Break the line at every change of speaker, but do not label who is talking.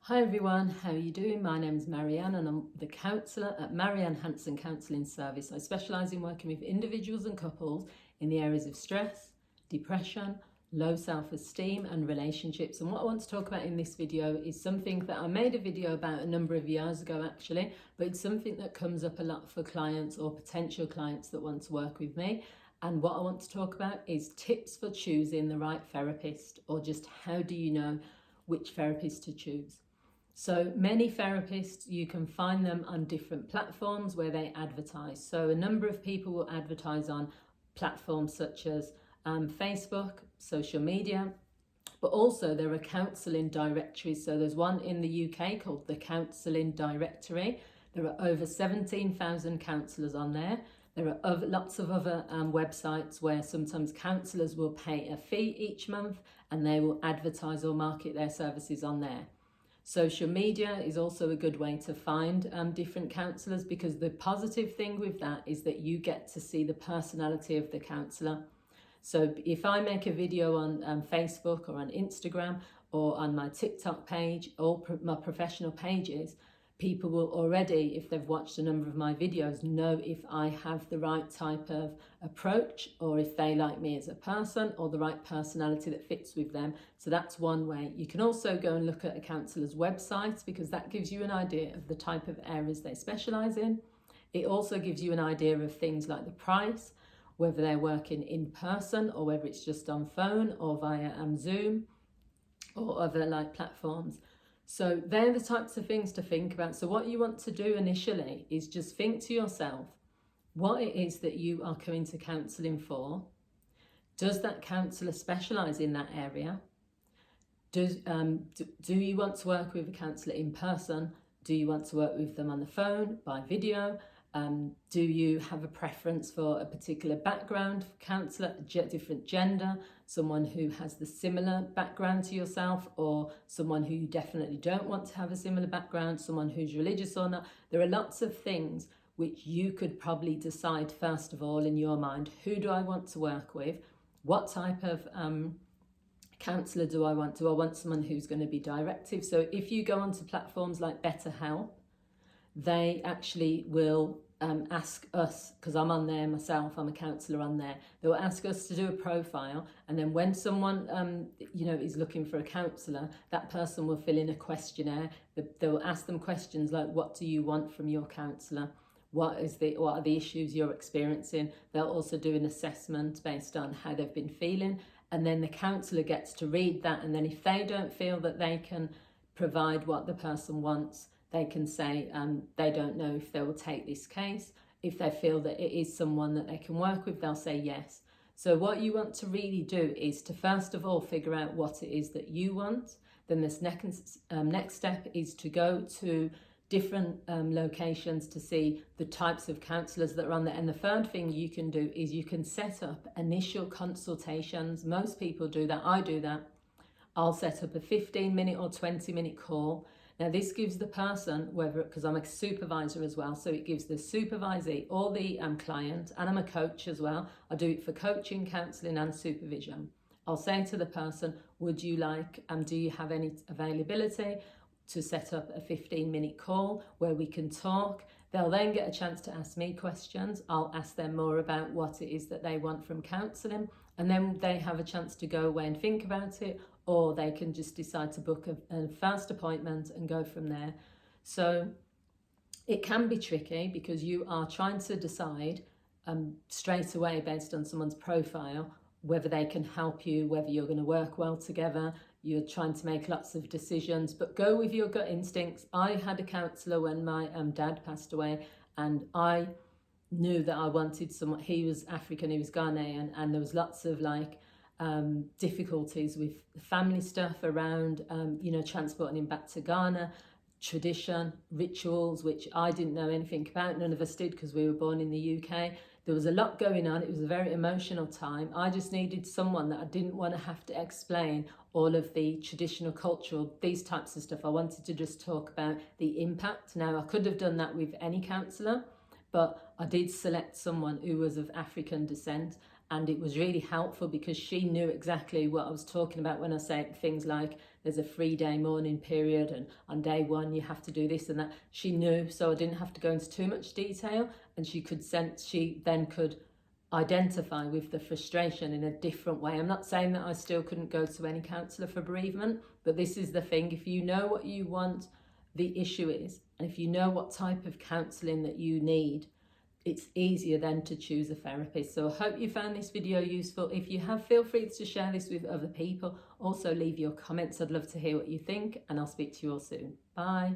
Hi everyone, how are you doing? My name is Marianne and I'm the counsellor at Marianne Hanson Counselling Service. I specialise in working with individuals and couples in the areas of stress, depression, low self-esteem and relationships. And what I want to talk about in this video is something that I made a video about a number of years ago actually, but it's something that comes up a lot for clients or potential clients that want to work with me. And what I want to talk about is tips for choosing the right therapist, or just how do you know which therapist to choose. So many therapists, you can find them on different platforms where they advertise. So a number of people will advertise on platforms such as Facebook, social media, but also there are counselling directories. So there's one in the UK called the Counselling Directory. There are over 17,000 counsellors on there. There are lots of other websites where sometimes counsellors will pay a fee each month and they will advertise or market their services on there. Social media is also a good way to find different counsellors, because the positive thing with that is that you get to see the personality of the counsellor. So if I make a video on Facebook or on Instagram or on my TikTok page or my professional pages, people will already, if they've watched a number of my videos, know if I have the right type of approach or if they like me as a person or the right personality that fits with them. So that's one way. You can also go and look at a counsellor's website, because that gives you an idea of the type of areas they specialise in. It also gives you an idea of things like the price, whether they're working in person or whether it's just on phone or via Zoom or other like platforms. So they're the types of things to think about. So what you want to do initially is just think to yourself what it is that you are coming to counselling for. Does that counsellor specialise in that area? Do you want to work with a counsellor in person? Do you want to work with them on the phone, by video? Do you have a preference for a particular background counsellor, different gender, someone who has the similar background to yourself, or someone who you definitely don't want to have a similar background, someone who's religious or not? There are lots of things which you could probably decide first of all in your mind. Who do I want to work with? What type of counsellor do I want? Do I want someone who's going to be directive? So if you go onto platforms like BetterHelp, they actually will ask us, because I'm on there myself, I'm a counsellor on there, they will ask us to do a profile, and then when someone is looking for a counsellor, that person will fill in a questionnaire. They will ask them questions like, what do you want from your counsellor? What are the issues you're experiencing? They'll also do an assessment based on how they've been feeling, and then the counsellor gets to read that, and then if they don't feel that they can provide what the person wants, they can say they don't know if they will take this case. If they feel that it is someone that they can work with, they'll say yes. So what you want to really do is to first of all figure out what it is that you want. Then this next step is to go to different locations to see the types of counsellors that are on there. And the third thing you can do is you can set up initial consultations. Most people do that. I do that. I'll set up a 15-minute or 20-minute call. Now this gives the person, because I'm a supervisor as well, so it gives the supervisee or the client, and I'm a coach as well. I do it for coaching, counselling and supervision. I'll say to the person, would you like, do you have any availability to set up a 15-minute call where we can talk? They'll then get a chance to ask me questions. I'll ask them more about what it is that they want from counselling, and then they have a chance to go away and think about it, or they can just decide to book a first appointment and go from there. So it can be tricky because you are trying to decide straight away based on someone's profile whether they can help you, whether you're going to work well together. You're trying to make lots of decisions, but go with your gut instincts. I had a counsellor when my dad passed away, and I knew that I wanted someone. He was African, he was Ghanaian, and there was lots of difficulties with family stuff around, transporting him back to Ghana, tradition, rituals, which I didn't know anything about. None of us did because we were born in the UK. There was a lot going on. It was a very emotional time. I just needed someone that I didn't want to have to explain all of the traditional, cultural, these types of stuff. I wanted to just talk about the impact. Now, I could have done that with any counsellor, but I did select someone who was of African descent, and it was really helpful because she knew exactly what I was talking about when I say things like there's a 3-day mourning period, and on day 1 you have to do this and that. She knew, so I didn't have to go into too much detail, and she then could identify with the frustration in a different way. I'm not saying that I still couldn't go to any counsellor for bereavement, but this is the thing: if you know what you want the issue is, and if you know what type of counselling that you need, it's easier then to choose a therapist. So I hope you found this video useful. If you have, feel free to share this with other people. Also leave your comments. I'd love to hear what you think, and I'll speak to you all soon. Bye.